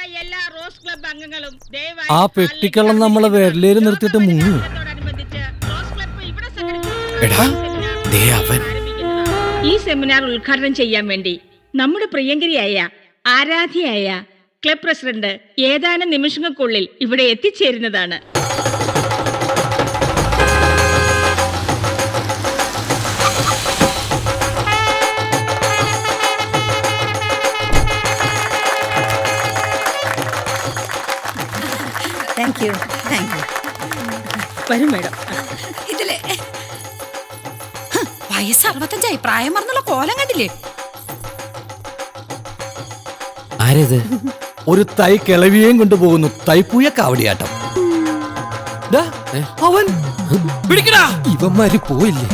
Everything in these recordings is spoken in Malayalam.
എല്ലാ റോസ് ക്ലബ് അംഗങ്ങളും ആ പെട്ടിക്കള്ളം നമ്മളെ വിരലേല് നിർത്തിയിട്ട് മുങ്ങി. ഈ സെമിനാർ ഉദ്ഘാടനം ചെയ്യാൻ വേണ്ടി നമ്മുടെ പ്രിയങ്കരിയായ ആരാധ്യയായ ക്ലബ് പ്രസിഡന്റ് ഏതാനും നിമിഷങ്ങൾക്കുള്ളിൽ ഇവിടെ എത്തിച്ചേരുന്നതാണ്. വരും മേഡം. ഇതിലെ വയസ്സ് 65 പ്രായം മറന്നുള്ള കോലം കണ്ടില്ലേ? ആരേത്? ഒരു തൈ കിളവിയേയും കൊണ്ടുപോകുന്നു. തൈപ്പൂയ കാവടിയാട്ടം. അവൻ പിടിക്കടാ. ഇവന്മാര് പോയില്ലേ?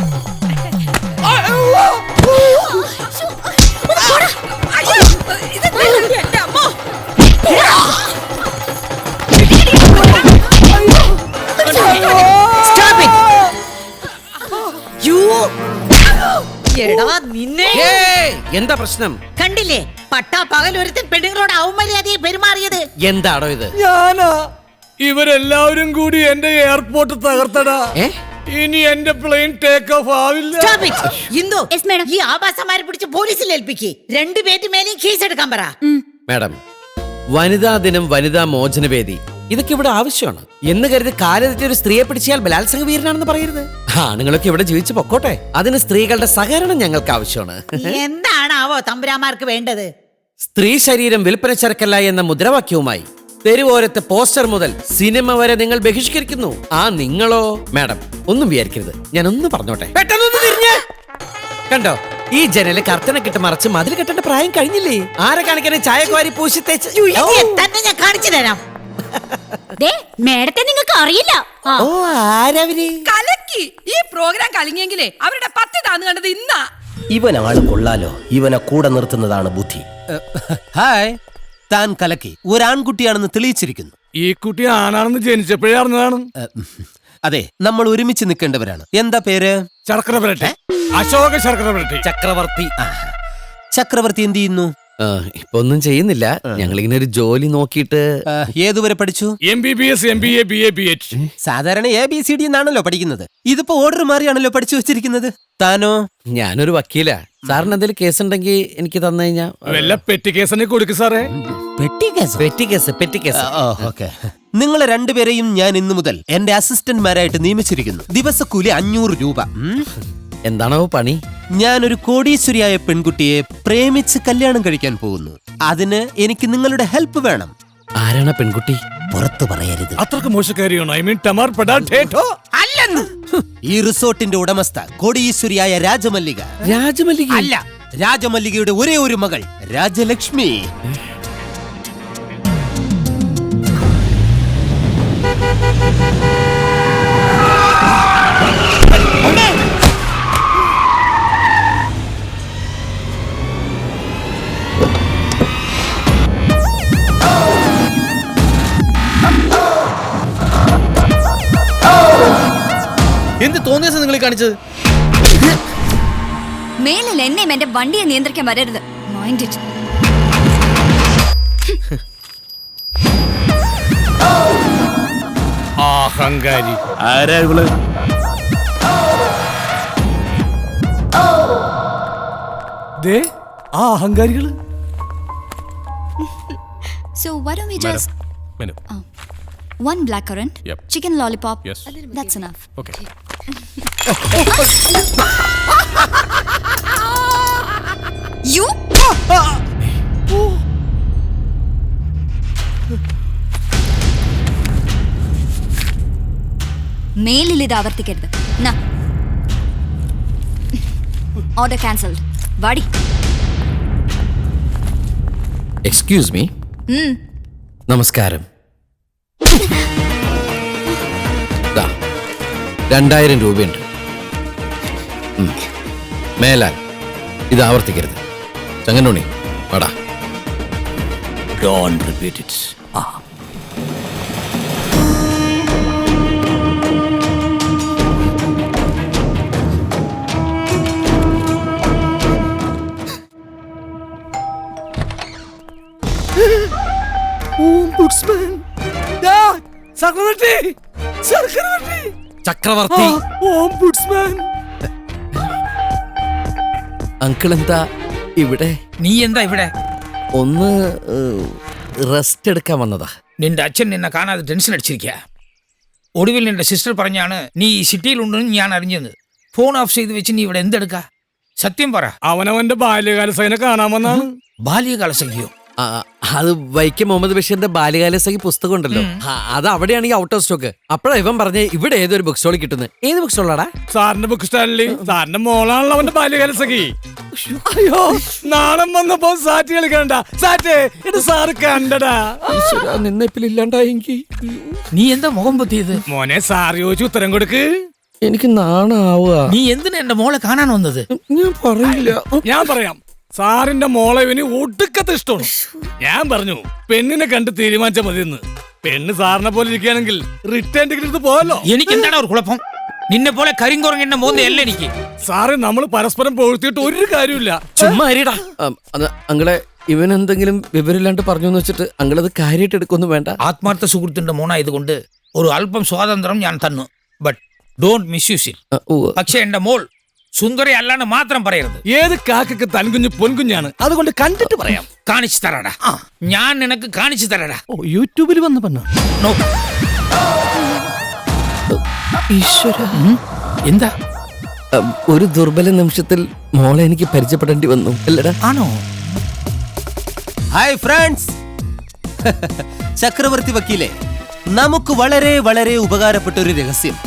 എന്താ പ്രശ്നം? കണ്ടില്ലേ പട്ടാ പകൽ ഒരുത്തൻ പെണ്ണുങ്ങളോട് അവമര്യാദയെ പെരുമാറിയത്? എന്താണോ ഇത്? ഞാനാ. ഇവരെല്ലാവരും കൂടി എന്റെ എയർപോർട്ട് തകർത്തടാ. ഇനി എന്റെ പ്ലെയിൻ ടേക്ക് ഓഫ് ആവില്ല. ഇന്ദു, ഈ ആഭാസമാരെ പിടിച്ച് പോലീസിൽ ഏൽപ്പിക്ക്. 2 പേരുടെ മേലെയും കേസ് എടുക്കാൻ പറ. മാഡം, വനിതാ ദിനം, വനിതാ മോചനവേദി, ഇതൊക്കെ ഇവിടെ ആവശ്യമാണ് എന്ന് കരുതി കാലെത്തി ഒരു സ്ത്രീയെ പിടിച്ചാൽ ബലാത്സംഗ വീരനാണെന്ന് പറയരുത്. ആണുങ്ങളൊക്കെ ഇവിടെ ജീവിച്ചു പൊക്കോട്ടെ. അതിന് സ്ത്രീകളുടെ സഹകരണം ഞങ്ങൾക്ക് ആവശ്യമാണ്. എന്താണാവോ തമ്പുരാമാർക്ക് വേണ്ടത്? സ്ത്രീ ശരീരം വിൽപ്പന ചരക്കല്ല എന്ന മുദ്രാവാക്യവുമായി തെരുവോരത്തെ പോസ്റ്റർ മുതൽ സിനിമ വരെ നിങ്ങൾ ബഹിഷ്കരിക്കുന്നു. ആ നിങ്ങളോ? മാഡം, ഒന്നും വിചാരിക്കരുത്, ഞാൻ ഒന്ന് പറഞ്ഞോട്ടെ. പെട്ടെന്നൊന്ന് തിരിഞ്ഞ് കണ്ടോ, ഈ ജനല് കർത്തനക്കിട്ട് മറച്ച് മതിൽ കെട്ടേണ്ട പ്രായം കഴിഞ്ഞില്ലേ? ആരെ കാണിക്കാനും ചായക്കുവാരി പൂശി തേച്ച് തന്നെ ഞാൻ കാണിച്ചു തരാം. മേഡത്തെ നിങ്ങൾക്ക് അറിയില്ല. ഓ, ആരവര്? കലക്കി. ഈ പ്രോഗ്രാം കലങ്ങിയെങ്കിലേ അവരുടെ 10 താന്ന് കണ്ടത് ഇന്നാ. ഇവനാള് കൊള്ളാലോ. ഇവനെ കൂടെ നിർത്തുന്നതാണ് ബുദ്ധി. ഹായ്, താൻ കലക്കി. ഒരാൺകുട്ടിയാണെന്ന് തെളിയിച്ചിരിക്കുന്നു. ഈ കുട്ടി ആണാണെന്ന് ജനിച്ചപ്പോഴേ അറിഞ്ഞതാണ്. അതെ, നമ്മൾ ഒരുമിച്ച് നിൽക്കേണ്ടവരാണ്. എന്താ പേര്? ശർക്കര പുരട്ടി. അശോക ശർക്കര പുരട്ടി. ചക്രവർത്തി. ചക്രവർത്തി എന്ത് ചെയ്യുന്നു? ഇപ്പൊ ഒന്നും ചെയ്യുന്നില്ല. ഞങ്ങളിങ്ങനെ ഒരു ജോലി നോക്കിയിട്ട്. ഏതുവരെ പഠിച്ചു? MBBS, MBA, BA, BH. സാധാരണ ABCD എന്നാണല്ലോ പഠിക്കുന്നത്. ഇതിപ്പോ ഓർഡർ മാറിയാണല്ലോ പഠിച്ചു വെച്ചിരിക്കുന്നത്. താനോ? ഞാനൊരു വക്കീല. സാറിന് എന്തെങ്കിലും കേസ് ഉണ്ടെങ്കിൽ എനിക്ക് തന്നു കഴിഞ്ഞാ വല്ല പെട്ടി കേസ് കൊടുക്കും സാറേ. Petty case. നിങ്ങളെ 2 പേരെയും ഞാൻ ഇന്നു മുതൽ എന്റെ അസിസ്റ്റന്റ്മാരായിട്ട് നിയമിച്ചിരിക്കുന്നു. ദിവസക്കൂലി 500 രൂപ. എന്താണോ പണി? ഞാനൊരു കോടീശ്വരിയായ പെൺകുട്ടിയെ പ്രേമിച്ച് കല്യാണം കഴിക്കാൻ പോകുന്നു. അതിന് എനിക്ക് നിങ്ങളുടെ ഹെൽപ്പ് വേണം. ആരാണ് പെൺകുട്ടി? പുറത്തു പറയരുത്. അത്രക്ക് മോശക്കാരിയാണോ? ഐ മീൻ ടമാർ പടാഠേഠോ അല്ലെന്ന്. ഈ റിസോർട്ടിന്റെ ഉടമസ്ഥ കോടീശ്വരിയായ രാജമല്ലിക. രാജമല്ലിക അല്ല, രാജമല്ലികയുടെ ഒരേ ഒരു മകൾ രാജലക്ഷ്മി. എന്ത് തോന്നിയ നിങ്ങൾ കാണിച്ചത്? മേലിൽ എന്നെയും എന്റെ വണ്ടിയെ നിയന്ത്രിക്കാൻ വരരുത്. Mind it. അഹങ്കാരി. ആരാ ഇവള്? ദേ ആ അഹങ്കാരികള്. So why don't we just Menu. 1 blackcurrant, Yep. chicken lollipop. Yes. That's enough. Okay. You? മേലിൽ ഇത് ആവർത്തിക്കരുത്. Order cancelled. വാടി. Excuse me. നമസ്കാരം. 2000 രൂപയുണ്ട്. മേലാൽ ഇത് ആവർത്തിക്കരുത്. ചങ്ങനുണ്ണി വാടാ. Don't repeat it. ചക്രവർത്തി ചക്രവർത്തി ചക്രവർത്തി ഓംബുഡ്സ്മാൻ. അങ്കിൾ എന്താ ഇവിടെ? നീ എന്താ ഇവിടെ? ഒന്ന് റെസ്റ്റ് എടുക്കാൻ വന്നതാ. നിന്റെ അച്ഛൻ നിന്നെ കാണാതെ ടെൻഷൻ അടിച്ചിരിക്കുക. ഒടുവിൽ നിന്റെ സിസ്റ്റർ പറഞ്ഞാണ് നീ ഈ സിറ്റിയിലുണ്ടെന്ന് ഞാൻ അറിഞ്ഞത്. ഫോൺ ഓഫ് ചെയ്ത് വെച്ച് നീ ഇവിടെ എന്തെടുക്ക? സത്യം പറ. അവനവന്റെ ബാല്യകാല സൈനെ കാണാമെന്നാണ്. ബാല്യകാല സഖിയോ? ആ, അത് വൈക്കം മുഹമ്മദ് ബഷീറിന്റെ ബാല്യകാല സഖി പുസ്തകം ഉണ്ടല്ലോ, അത് അവിടെയാണെങ്കിൽ ഔട്ട് ഓഫ് സ്റ്റോക്ക്. അപ്പഴാ ഇവൻ പറഞ്ഞേ ഇവിടെ ഏതൊരു ബുക്ക് സ്റ്റോളിൽ കിട്ടുന്നത്. ഏത് ബുക്ക് സ്റ്റോളാടാ? സാറിന്റെ ബുക്ക് സ്റ്റാളില് സാറിന്റെ മോളാണല്ലോ അവന്റെ ബാല്യകാല സഖി. അയ്യോ, നാണം വന്നപ്പോ സാറ്റ് കളിക്കണ്ട. സാറ്റേ ഇത് സാറ് കണ്ടടാ. നിന്നെപ്പില്ലാണ്ടായെങ്കിൽ നീ എന്താ മുഖം പൊത്തിയത്? മോനെ സാർ ചോദിച്ചു ഉത്തരം കൊടുക്ക്. എനിക്ക് നാണാവുക. നീ എന്തിനാ എന്റെ മോളെ കാണാൻ വന്നത്? ഞാൻ പറയില്ല. ഞാൻ പറയാം. സാറിന്റെ മോളെ ഇവന് ഒടുക്കത്തെ ഇഷ്ടമാണ്. ഞാൻ പറഞ്ഞു പെണ്ണിനെ കണ്ട് തീരുമാനിച്ചാൽ മതിയെന്ന്. പെണ്ണ് സാറിനെ പോലെ ഇരിക്കുകയാണെങ്കിൽ റിട്ടേൺ ടിക്കറ്റ് എടുത്ത് പോവല്ലോ. എനിക്ക് എന്താണ് ഒരു കുഴപ്പം? നിന്നെ പോലെ കരിങ്കുറങ്ങിന്റെ മോന്നയല്ല എനിക്ക്. സാറ് നമ്മൾ പരസ്പരം പൊഴുത്തിയിട്ട് ഒരു കാര്യമില്ല. ചുമ്മാ അരിടാ. അങ്ങളെ ഇവൻ എന്തെങ്കിലും വിവരമില്ലാണ്ട് പറഞ്ഞു എന്ന് വെച്ചിട്ട് അങ്ങളത് കാര്യമായിട്ട് എടുക്കൊന്നും വേണ്ട. ആത്മാർത്ഥ സുഹൃത്തിന്റെ മോണായതുകൊണ്ട് ഒരു അല്പം സ്വാതന്ത്ര്യം ഞാൻ തന്നു. But don't misuse it. പക്ഷെ എന്റെ മോൾ സുന്ദരി അല്ലാണ്ട് മാത്രം പറയരുത്. ഏത് കാക്കക്ക് തൻകുഞ്ഞ് പൊൻകുഞ്ഞാണ്, അതുകൊണ്ട് കണ്ടിട്ട് പറയാം. കാണിച്ചു തരാടാ. ഞാൻ നിനക്ക് കാണിച്ചു തരാടാ. യൂട്യൂബിൽ വന്ന് പറഞ്ഞ നോ. ഈശ്വര, എന്താ? ഒരു ദുർബല നിമിഷത്തിൽ മോളെ എനിക്ക് പരിചയപ്പെടേണ്ടി വന്നു അല്ലടാ? ആണോ? Hi friends. ചക്രവർത്തി വക്കീലെ, നമുക്ക് വളരെ വളരെ ഉപകാരപ്പെട്ട ഒരു രഹസ്യം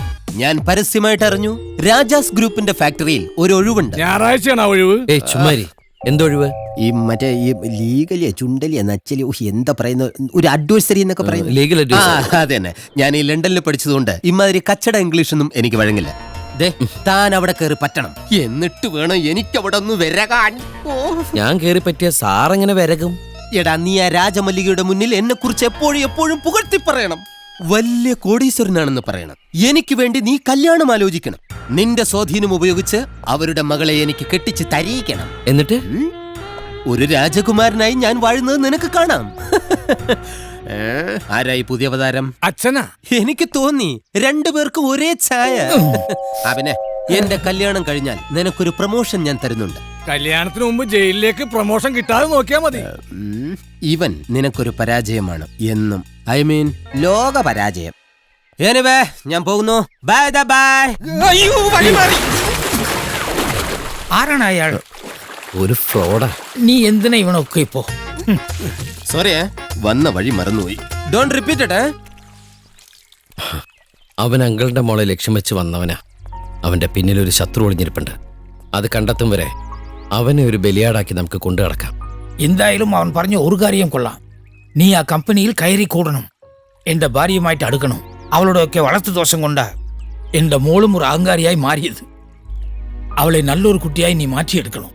ഞാൻ പരസ്യമായിട്ട് അറിഞ്ഞു. രാജാസ് ഗ്രൂപ്പിന്റെ ഫാക്ടറിയിൽ ഒരു ഒഴിവുണ്ട്. ഞായറാഴ്ചയാണ് ആ ഒഴിവ്. ഏയ് ചുമ്മാരി, എന്തൊഴിവ്? ഈ മറ്റേ ഈ ലീഗലിയ ചുണ്ടലിയ നച്ചലി എന്താ പറയുന്ന ഒരു അഡ്വൈസറി എന്നൊക്കെ പറയുന്നത്. ലീഗൽ അതെ തന്നെ. ഞാൻ ഈ ലണ്ടനിൽ പഠിച്ചതുകൊണ്ട് ഇമാതിരി കച്ചട ഇംഗ്ലീഷ് ഒന്നും എനിക്ക് വഴങ്ങില്ല. താൻ അവിടെ കയറി പറ്റണം, എന്നിട്ട് വേണം എനിക്ക് അവിടെ ഒന്ന് വരകാൻ. ഞാൻ കേറി പറ്റിയ സാറെങ്ങനെ വരകും? എടാ, നീ ആ രാജമല്ലികയുടെ മുന്നിൽ എന്നെ കുറിച്ച് എപ്പോഴും പുകഴ്ത്തി പറയണം. വലിയ കോടീശ്വരനാണെന്ന് പറയണം. എനിക്ക് വേണ്ടി നീ കല്യാണം ആലോചിക്കണം. നിന്റെ സ്വാധീനം ഉപയോഗിച്ച് അവരുടെ മകളെ എനിക്ക് കെട്ടിച്ച് തരിയിക്കണം. എന്നിട്ട് ഒരു രാജകുമാരനായി ഞാൻ വാഴുന്നത് നിനക്ക് കാണാം. ആരായി പുതിയ അവതാരം? അച്ഛനാ? എനിക്ക് തോന്നി രണ്ടുപേർക്കും ഒരേ ഛായ. അവനെ എന്റെ കല്യാണം കഴിഞ്ഞാൽ നിനക്കൊരു പ്രൊമോഷൻ ഞാൻ തരുന്നുണ്ട്. കല്യാണത്തിന് മുമ്പ് ജയിലിലേക്ക് പ്രൊമോഷൻ കിട്ടാതെ നോക്കിയാ മതി. ഇവൻ നിനക്കൊരു പരാജയമാണ് എന്നും. ഐ മീൻ ലോക പരാജയം. എനിവേ, ഞാൻ പോകുന്നു. Bye bye. അയ്യോ, വഴി മാറി. ആരാണ് അയാൾ? ഒരു ഫ്രോഡാ. നീ എന്തിനാ ഇവനൊക്കെ ഇപ്പോ? സോറി, വന്ന വഴി മറന്നുപോയി. Don't repeat it. അവൻ അങ്കിളിന്റെ മോളെ ലക്ഷ്യം വെച്ച് വന്നവനാ. അവന്റെ പിന്നിൽ ഒരു ശത്രു ഒളിഞ്ഞിരിപ്പുണ്ട്. അത് കണ്ടെത്തും വരെ അവനെ ഒരു ബലിയാടാക്കി നമുക്ക് കൊണ്ടു നടക്കാം. എന്തായാലും അവൻ പറഞ്ഞ ഒരു കാര്യം കൊള്ളാം. നീ ആ കമ്പനിയിൽ കയറി കൂടണം, എന്റെ ഭാര്യയുമായിട്ട് അടുക്കണം. അവളുടെയൊക്കെ വളർത്തു ദോഷം കൊണ്ടാ എന്റെ മോളും ഒരു അഹങ്കാരിയായി മാറിയത്. അവളെ നല്ലൊരു കുട്ടിയായി നീ മാറ്റിയെടുക്കണം.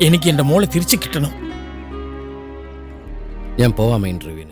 എനിക്ക് എന്റെ മോളെ തിരിച്ചു കിട്ടണം. ഞാൻ പോവാം ഇന്റർവ്യൂവിന്.